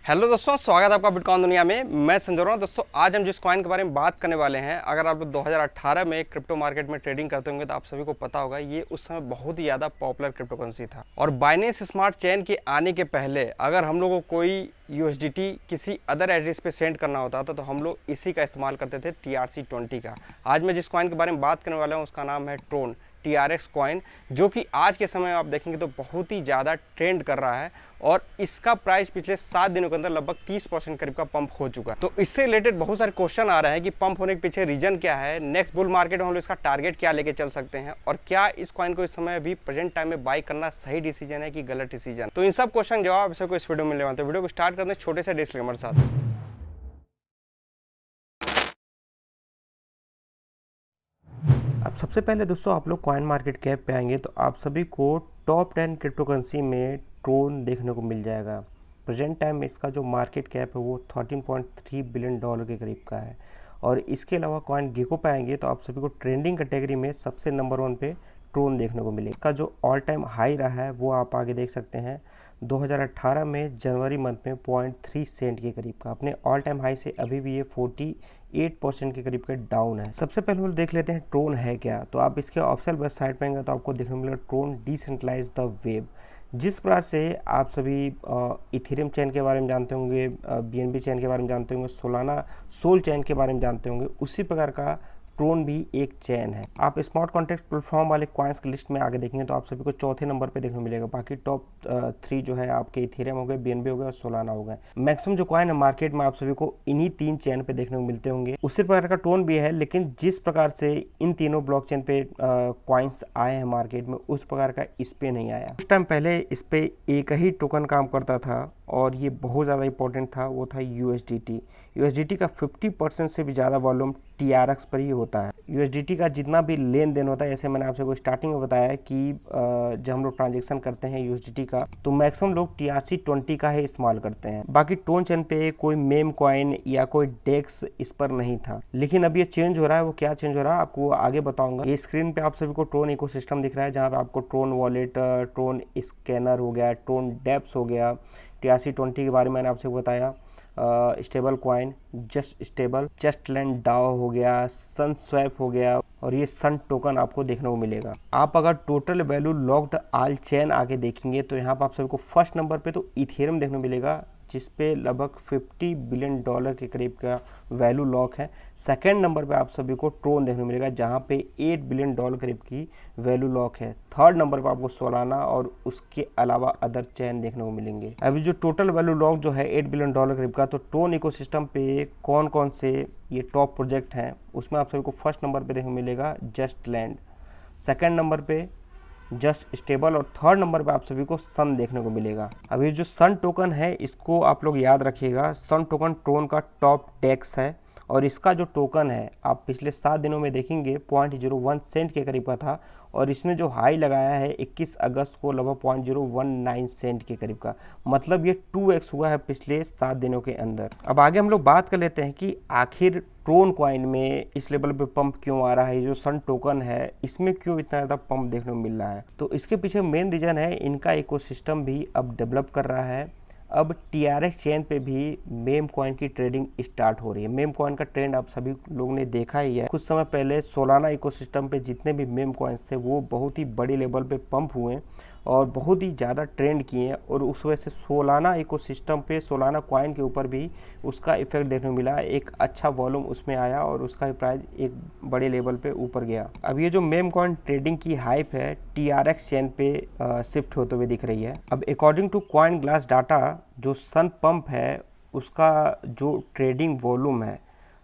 Hello दोस्तों, स्वागत है आपका बिटकॉइन दुनिया में। मैं संजय रहा हूं। दोस्तों, आज हम जिस कॉइन के बारे में बात करने वाले हैं, अगर आप लोग 2018 में क्रिप्टो मार्केट में ट्रेडिंग करते होंगे तो आप सभी को पता होगा ये उस समय बहुत ही ज़्यादा पॉपुलर क्रिप्टो करेंसी था। और बाइनेंस स्मार्ट चेन के आने के पहले अगर हम लोगों को कोई USDT किसी अदर एड्रेस पे सेंड करना होता था तो हम लोग इसी का इस्तेमाल करते थे, TRC20 का। आज मैं जिस कॉइन के बारे में बात करने वाला हूँ उसका नाम है ट्रोन, TRX कॉइन, जो कि आज के समय में आप देखेंगे तो बहुत ही ज़्यादा ट्रेंड कर रहा है और इसका प्राइस पिछले 7 दिनों के अंदर लगभग 30% करीब का पंप हो चुका है। तो इससे रिलेटेड बहुत सारे क्वेश्चन आ रहे हैं कि पंप होने के पीछे रीजन क्या है, नेक्स्ट बुल मार्केट में हम लोग इसका टारगेट क्या लेके चल सकते हैं, और क्या इस कॉइन को इस समय अभी प्रेजेंट टाइम में बाई करना सही डिसीजन है कि गलत डिसीजन। तो इन सब क्वेश्चन जवाब इस वीडियो में मिलने वाले हैं। तो वीडियो को स्टार्ट करते हैं छोटे से डिस्क्लेमर साथ। अब सबसे पहले दोस्तों आप लोग कॉइन मार्केट कैप पे आएंगे तो आप सभी को टॉप 10 क्रिप्टो करेंसी में ट्रोन देखने को मिल जाएगा। प्रेजेंट टाइम में इसका जो मार्केट कैप है वो 13.3 बिलियन डॉलर के करीब का है। और इसके अलावा कॉइन गेको पे आएंगे तो आप सभी को ट्रेंडिंग कैटेगरी में सबसे नंबर 1 पे ट्रोन देखने को मिलेगा। इसका जो ऑल टाइम हाई रहा है वो आप आगे देख सकते हैं 2018 में जनवरी मंथ में 0.3 सेंट के करीब का। अपने ऑल टाइम हाई से अभी भी ये 48% के करीब का डाउन है। सबसे पहले हम देख लेते हैं ट्रोन है क्या। तो आप इसके ऑफिशियल वेबसाइट पे आएंगे तो आपको देखने को मिलेगा ट्रोन डिसेंट्रलाइज द वेब। जिस प्रकार से आप सभी इथेरियम चेन के बारे में जानते होंगे, BNB चेन के बारे में जानते होंगे, सोलाना सोल चेन के बारे में जानते होंगे, उसी प्रकार का ट्रोन भी एक चेन है। आप स्मार्ट कॉन्ट्रैक्ट प्लेटफॉर्म वाले कॉइन्स की लिस्ट में आगे देखेंगे तो आप सभी को चौथे नंबर पे देखने को मिलेगा। बाकी टॉप 3 जो है आपके इथेरियम हो गए, BNB हो गए और सोलाना हो गए। मैक्सिमम जो कॉइन है मार्केट में आप सभी को इन्हीं 3 चेन पे देखने को मिलते होंगे। उसी प्रकार का टोन भी है, लेकिन जिस प्रकार से इन तीनों ब्लॉकचेन पे कॉइन्स आए हैं मार्केट में उस प्रकार का इस पे नहीं आया। कुछ टाइम पहले इस पे एक ही टोकन काम करता था और ये बहुत ज़्यादा इंपॉर्टेंट था, वो था USDT का 50% से भी ज़्यादा वॉल्यूम TRX पर ही होता है। USDT का जितना भी लेन देन होता है, जैसे मैंने आपसे स्टार्टिंग में बताया कि जब हम लोग ट्रांजेक्शन करते हैं USDT का तो मैक्सिमम लोग TRC20 का ही इस्तेमाल करते हैं। बाकी टोन चेन पे कोई मेम कॉइन या कोई डेक्स इस पर नहीं था, लेकिन अब ये चेंज हो रहा है। वो क्या चेंज हो रहा है आपको आगे बताऊंगा। ये स्क्रीन पे आप सभी को ट्रोन इकोसिस्टम दिख रहा है, जहाँ पे आपको ट्रोन वॉलेट, ट्रोन स्कैनर हो गया, ट्रोन डेप्स हो गया, TRC20 के बारे में मैंने आपसे बताया, stable coin, just stable, just lend DAO हो गया, सन स्वैप हो गया, और ये सन टोकन आपको देखने को मिलेगा। आप अगर total value locked all chain आगे देखेंगे तो यहाँ पर आप सभी को फर्स्ट नंबर पे तो इथेरियम देखने को मिलेगा, जिस पे लगभग 50 बिलियन डॉलर के करीब का वैल्यू लॉक है। सेकेंड नंबर पे आप सभी को ट्रोन देखने को मिलेगा, जहाँ पे 8 बिलियन डॉलर करीब की वैल्यू लॉक है। थर्ड नंबर पे आपको सोलाना और उसके अलावा अदर चेन देखने को मिलेंगे। अभी जो टोटल वैल्यू लॉक जो है 8 बिलियन डॉलर करीब का, तो ट्रोन इकोसिस्टम पे कौन कौन से ये टॉप प्रोजेक्ट हैं उसमें आप सभी को फर्स्ट नंबर पे देखने को मिलेगा जस्ट लैंड, सेकेंड नंबर पे जस्ट स्टेबल, और थर्ड नंबर पे आप सभी को सन देखने को मिलेगा। अब ये जो सन टोकन है इसको आप लोग याद रखिएगा, सन टोकन ट्रोन का टॉप डेक्स है और इसका जो टोकन है आप पिछले 7 दिनों में देखेंगे 0.01 सेंट के करीब का था, और इसने जो हाई लगाया है 21 अगस्त को लगभग 0.019 सेंट के करीब का। मतलब ये 2x हुआ है पिछले 7 दिनों के अंदर। अब आगे हम लोग बात कर लेते हैं कि आखिर ट्रोन कॉइन में इस लेवल पे पंप क्यों आ रहा है, जो सन टोकन है इसमें क्यों इतना ज़्यादा पंप देखने को मिल रहा है। तो इसके पीछे मेन रीज़न है इनका इकोसिस्टम भी अब डेवलप कर रहा है। अब TRX चेन पे भी मेम कॉइन की ट्रेडिंग स्टार्ट हो रही है। मेम कॉइन का ट्रेंड आप सभी लोगों ने देखा ही है। कुछ समय पहले सोलाना इकोसिस्टम पे जितने भी मेम कॉइन्स थे वो बहुत ही बड़ी लेवल पे पंप हुए और बहुत ही ज़्यादा ट्रेंड किए, और उस वजह से सोलाना इकोसिस्टम पे, सोलाना कॉइन के ऊपर भी उसका इफेक्ट देखने को मिला। एक अच्छा वॉल्यूम उसमें आया और उसका प्राइस एक बड़े लेवल पे ऊपर गया। अब ये जो मेम कॉइन ट्रेडिंग की हाइप है TRX चेन पे शिफ्ट होते हुए दिख रही है। अब according to coin glass data, जो सन पंप है उसका जो ट्रेडिंग वॉल्यूम है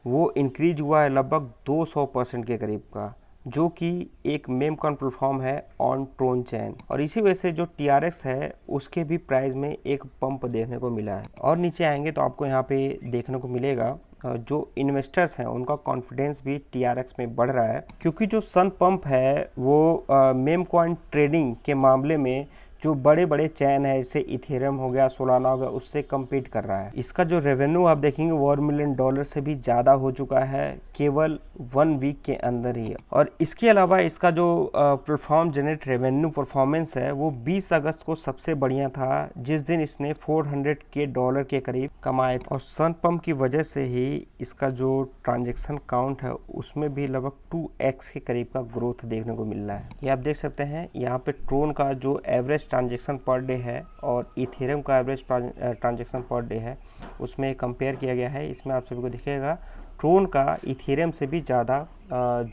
वो इंक्रीज हुआ है लगभग 200% के करीब का, जो कि एक मेम कॉइन प्लेटफॉर्म है ऑन ट्रोन चैन, और इसी वजह से जो TRX है उसके भी प्राइस में एक पंप देखने को मिला है। और नीचे आएंगे तो आपको यहाँ पे देखने को मिलेगा जो इन्वेस्टर्स हैं उनका कॉन्फिडेंस भी TRX में बढ़ रहा है, क्योंकि जो सन पंप है वो मेम कॉइन ट्रेडिंग के मामले में जो बड़े बड़े चैन है जैसे इथेरियम हो गया, सोलाना हो गया, उससे कम्पीट कर रहा है। इसका जो रेवेन्यू आप देखेंगे $1 मिलियन से भी ज़्यादा हो चुका है केवल 1 वीक के अंदर ही। और इसके अलावा इसका जो प्लेटफॉर्म जनरेट रेवेन्यू परफॉर्मेंस है वो 20 अगस्त को सबसे बढ़िया था, जिस दिन इसने $400 के करीब कमाए थे। और सन पंप की वजह से ही इसका जो ट्रांजेक्शन काउंट है उसमें भी लगभग 2x के करीब का ग्रोथ देखने को मिल रहा है। ये आप देख सकते हैं यहाँ पे ट्रोन का जो एवरेज ट्रांजेक्शन पर डे है और इथेरियम का एवरेज ट्रांजेक्शन पर डे है उसमें कंपेयर किया गया है। इसमें आप सभी को दिखेगा ट्रोन का इथेरियम से भी ज़्यादा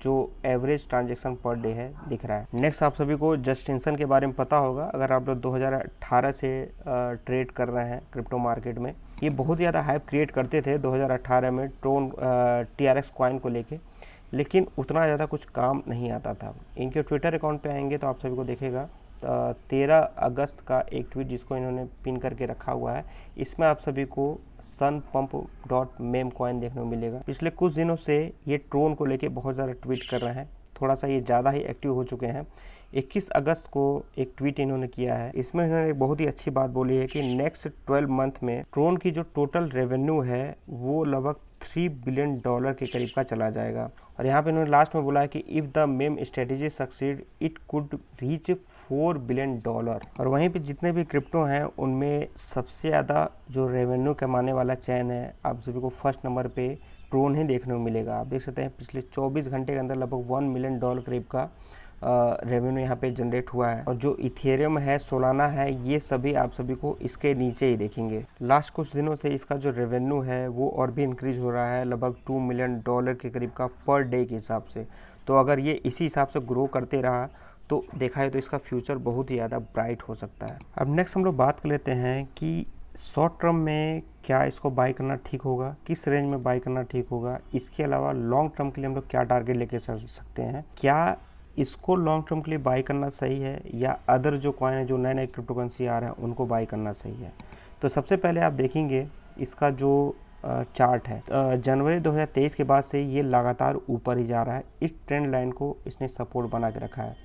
जो एवरेज ट्रांजेक्शन पर डे है दिख रहा है। नेक्स्ट आप सभी को जस्टिनसन के बारे में पता होगा। अगर आप लोग 2018 से ट्रेड कर रहे हैं क्रिप्टो मार्केट में, ये बहुत ज़्यादा हाइप क्रिएट करते थे 2018 में ट्रोन TRX कॉइन को लेके, लेकिन उतना ज़्यादा कुछ काम नहीं आता था। इनके ट्विटर अकाउंट पे आएंगे तो आप सभी को दिखेगा 13 अगस्त का एक ट्वीट जिसको इन्होंने पिन करके रखा हुआ है। इसमें आप सभी को sunpump.meme कॉइन देखने को मिलेगा। पिछले कुछ दिनों से ये ट्रोन को लेके बहुत ज़्यादा ट्वीट कर रहे हैं, थोड़ा सा ये ज़्यादा ही एक्टिव हो चुके हैं। 21 अगस्त को एक ट्वीट इन्होंने किया है। इसमें इन्होंने एक बहुत ही अच्छी बात बोली है कि नेक्स्ट 12 मंथ में ट्रोन की जो टोटल रेवेन्यू है वो लगभग $3 बिलियन के करीब का चला जाएगा। और यहाँ पे इन्होंने लास्ट में बोला है कि if the ma'am strategy succeed it could reach $4 billion. और वहीं पे जितने भी क्रिप्टो हैं उनमें सबसे ज़्यादा जो रेवेन्यू कमाने वाला चैन है आप सभी को फर्स्ट नंबर पे ट्रोन ही देखने को मिलेगा। आप देख सकते हैं पिछले 24 घंटे के अंदर लगभग $1 मिलियन करीब का रेवेन्यू यहाँ पे जनरेट हुआ है। और जो इथेरियम है, सोलाना है, ये सभी आप सभी को इसके नीचे ही देखेंगे। लास्ट कुछ दिनों से इसका जो रेवेन्यू है वो और भी इंक्रीज हो रहा है, लगभग $2 मिलियन के करीब का पर डे के हिसाब से। तो अगर ये इसी हिसाब से ग्रो करते रहा तो देखा है तो इसका फ्यूचर बहुत ही ज़्यादा ब्राइट हो सकता है। अब नेक्स्ट हम लोग बात कर लेते हैं कि शॉर्ट टर्म में क्या इसको बाई करना ठीक होगा, किस रेंज में बाई करना ठीक होगा। इसके अलावा लॉन्ग टर्म के लिए हम लोग क्या टारगेट लेके चल सकते हैं, क्या इसको लॉन्ग टर्म के लिए बाई करना सही है या अदर जो कॉइन है, जो नए नए क्रिप्टो करेंसी आ रहे हैं उनको बाई करना सही है। तो सबसे पहले आप देखेंगे इसका जो चार्ट है, जनवरी 2023 के बाद से ये लगातार ऊपर ही जा रहा है। इस ट्रेंड लाइन को इसने सपोर्ट बना के रखा है।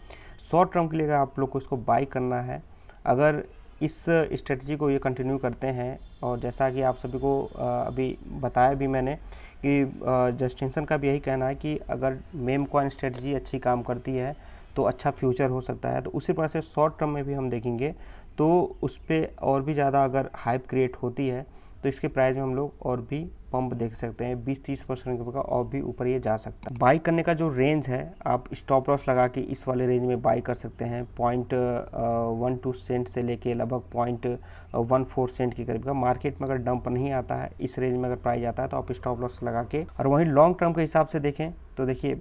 शॉर्ट टर्म के लिए अगर आप लोग को इसको बाई करना है, अगर इस स्ट्रेटजी को ये कंटिन्यू करते हैं, और जैसा कि आप सभी को अभी बताया भी मैंने कि जस्टिनसन का भी यही कहना है कि अगर मेम कॉइन स्ट्रेटजी अच्छी काम करती है तो अच्छा फ्यूचर हो सकता है। तो उसी प्रकार से शॉर्ट टर्म में भी हम देखेंगे तो उस पर और भी ज़्यादा अगर हाइप क्रिएट होती है तो इसके प्राइस में हम लोग और भी पंप देख सकते हैं, 20-30% का और भी ऊपर ये जा सकता है। बाई करने का जो रेंज है आप स्टॉप लॉस लगा के इस वाले रेंज में बाई कर सकते हैं। 0.12 सेंट से लेके लगभग 0.14 सेंट के करीब का। मार्केट में अगर डंप नहीं आता है, इस रेंज में अगर प्राइस आता है तो आप स्टॉप लॉस लगा के। और वहीं लॉन्ग टर्म के हिसाब से देखें तो देखिए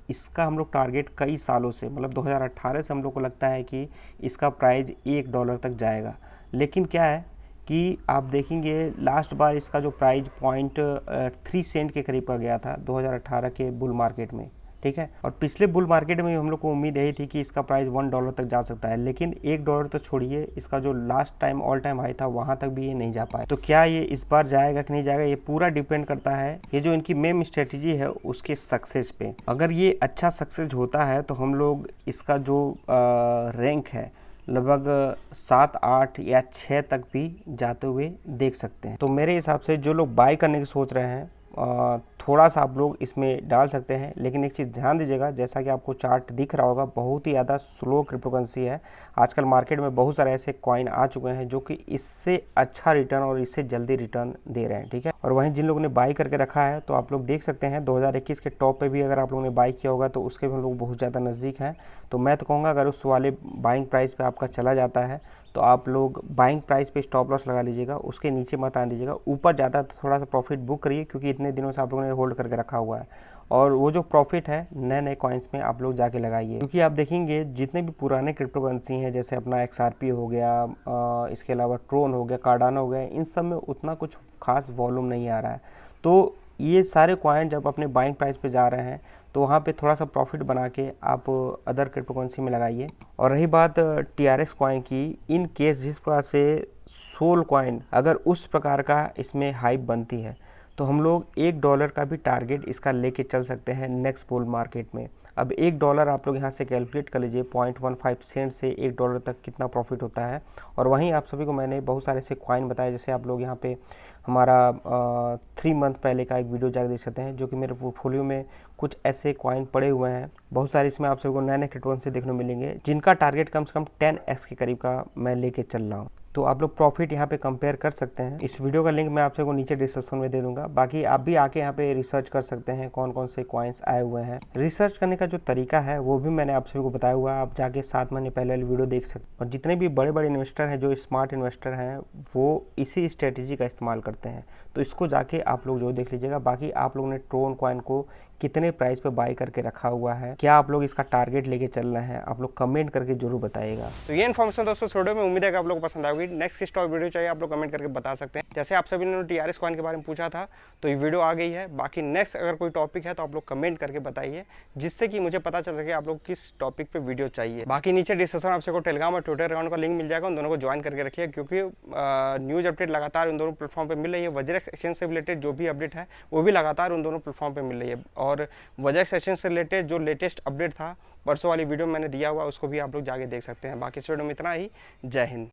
इसका हम लोग टारगेट कई सालों से, मतलब 2018 से हम लोग को लगता है कि इसका प्राइस $1 तक जाएगा। लेकिन क्या है कि आप देखेंगे लास्ट बार इसका जो प्राइस 0.3 सेंट के करीब का गया था 2018 के बुल मार्केट में, ठीक है। और पिछले बुल मार्केट में हम लोग को उम्मीद यही थी कि इसका प्राइस $1 तक जा सकता है, लेकिन $1 तो छोड़िए, इसका जो last time all time high था वहाँ तक भी ये नहीं जा पाया। तो क्या ये इस बार जाएगा कि नहीं जाएगा, ये पूरा डिपेंड करता है ये जो इनकी मेम स्ट्रेटजी है उसके सक्सेस पे। अगर ये अच्छा सक्सेस होता है तो हम लोग इसका जो रैंक है लगभग 7, 8 या 6 तक भी जाते हुए देख सकते हैं। तो मेरे हिसाब से जो लोग बाई करने की सोच रहे हैं थोड़ा सा आप लोग इसमें डाल सकते हैं, लेकिन एक चीज़ ध्यान दीजिएगा, जैसा कि आपको चार्ट दिख रहा होगा बहुत ही ज़्यादा स्लो क्रिप्टो करेंसी है। आजकल मार्केट में बहुत सारे ऐसे कॉइन आ चुके हैं जो कि इससे अच्छा रिटर्न और इससे जल्दी रिटर्न दे रहे हैं, ठीक है। और वहीं जिन लोगों ने बाई करके रखा है तो आप लोग देख सकते हैं 2021 के टॉप पे भी अगर आप लोगों ने बाई किया होगा तो उसके भी हम लोग बहुत ज़्यादा नज़दीक हैं। तो मैं तो कहूँगा अगर उस वाले बाइंग प्राइस पे आपका चला जाता है तो आप लोग बाइंग प्राइस पे स्टॉप लॉस लगा लीजिएगा, उसके नीचे मत आने दीजिएगा। ऊपर ज़्यादा तो थोड़ा सा प्रॉफिट बुक करिए, क्योंककि इतने दिनों से आप लोगों ने होल्ड करके रखा हुआ है। और वो जो प्रॉफिट है नए नए कॉइन्स में आप लोग जाके लगाइए, क्योंकि आप देखेंगे जितने भी पुराने क्रिप्टो करेंसी हैं, जैसे अपना XRP हो गया, इसके अलावा ट्रोन हो गया, कार्डानो हो गया, इन सब में उतना कुछ खास वॉल्यूम नहीं आ रहा है। तो ये सारे कॉइन जब अपने बाइंग प्राइस पे जा रहे हैं तो वहाँ पे थोड़ा सा प्रॉफिट बना के आप अदर क्रिप्टो करेंसी में लगाइए। और रही बात TRX कॉइन की, इन केस जिस प्रकार से सोल कॉइन अगर उस प्रकार का इसमें हाइप बनती है तो हम लोग $1 का भी टारगेट इसका लेके चल सकते हैं नेक्स्ट बुल मार्केट में। अब $1 आप लोग यहाँ से कैलकुलेट कर लीजिए, 0.15 सेंट से $1 तक कितना प्रॉफिट होता है। और वहीं आप सभी को मैंने बहुत सारे ऐसे कॉइन बताए, जैसे आप लोग यहाँ पे हमारा 3 मंथ पहले का एक वीडियो जाकर देख सकते हैं, जो कि मेरे पोर्टफोलियो में कुछ ऐसे कॉइन पड़े हुए हैं। बहुत सारे इसमें आप सभी को नए नए क्रिप्टोकरेंसी देखने को मिलेंगे, जिनका टारगेट कम से कम 10x के करीब का मैं लेके चल रहा हूँ। तो आप लोग प्रॉफिट यहाँ पे कंपेयर कर सकते हैं। इस वीडियो का लिंक मैं आप सबको नीचे डिस्क्रिप्शन में दे दूंगा। बाकी आप भी आके यहाँ पे रिसर्च कर सकते हैं कौन कौन से कॉइन्स आए हुए हैं। रिसर्च करने का जो तरीका है वो भी मैंने आप सभी को बताया हुआ है, आप जाके 7 महीने पहले वाली वीडियो देख सकते हैं। और जितने भी बड़े बड़े इन्वेस्टर हैं, जो स्मार्ट इन्वेस्टर हैं, वो इसी स्ट्रेटेजी का इस्तेमाल करते हैं। तो इसको जाके आप लोग जो देख लीजिएगा। बाकी आप लोगों ने ट्रोन कॉइन को कितने प्राइस पे बाय करके रखा हुआ है, क्या आप लोग इसका टारगेट लेके चल रहे हैं, आप लोग कमेंट करके जरूर बताइएगा। तो ये इन्फॉर्मेशन दोस्तों वीडियो में उम्मीद है कि आप लोगों को पसंद आएगी। नेक्स्ट किस टॉप वीडियो चाहिए आप लोग कमेंट करके बता सकते हैं। जैसे आप सभी ने TRS कॉइन के बारे में पूछा था, तो ये वीडियो आ गई है। बाकी नेक्स्ट अगर कोई टॉपिक है तो आप लोग कमेंट करके बताइए, जिससे कि मुझे पता चल सके आप लोग किस टॉपिक पे वीडियो चाहिए। बाकी नीचे डिस्क्रिप्शन आप सबको टेलीग्राम और ट्विटर अकाउंट का लिंक मिल जाएगा, उन दोनों को ज्वाइन करके रखिए, क्योंकि न्यूज़ अपडेट लगातार उन दोनों प्लेटफॉर्म पर मिल रही है। वज्रेक्स एक्सचेंज से रिलेटेड जो भी अपडेट है वो भी लगातार उन दोनों प्लेटफॉर्म पर मिल रही है। और वज्रेक्स एक्सचेंज से रिलेटेड जो लेटेस्ट अपडेट था परसों वाली वीडियो मैंने दिया हुआ, उसको भी आप लोग जाके देख सकते हैं। बाकी इस वीडियो में इतना ही। जय हिंद।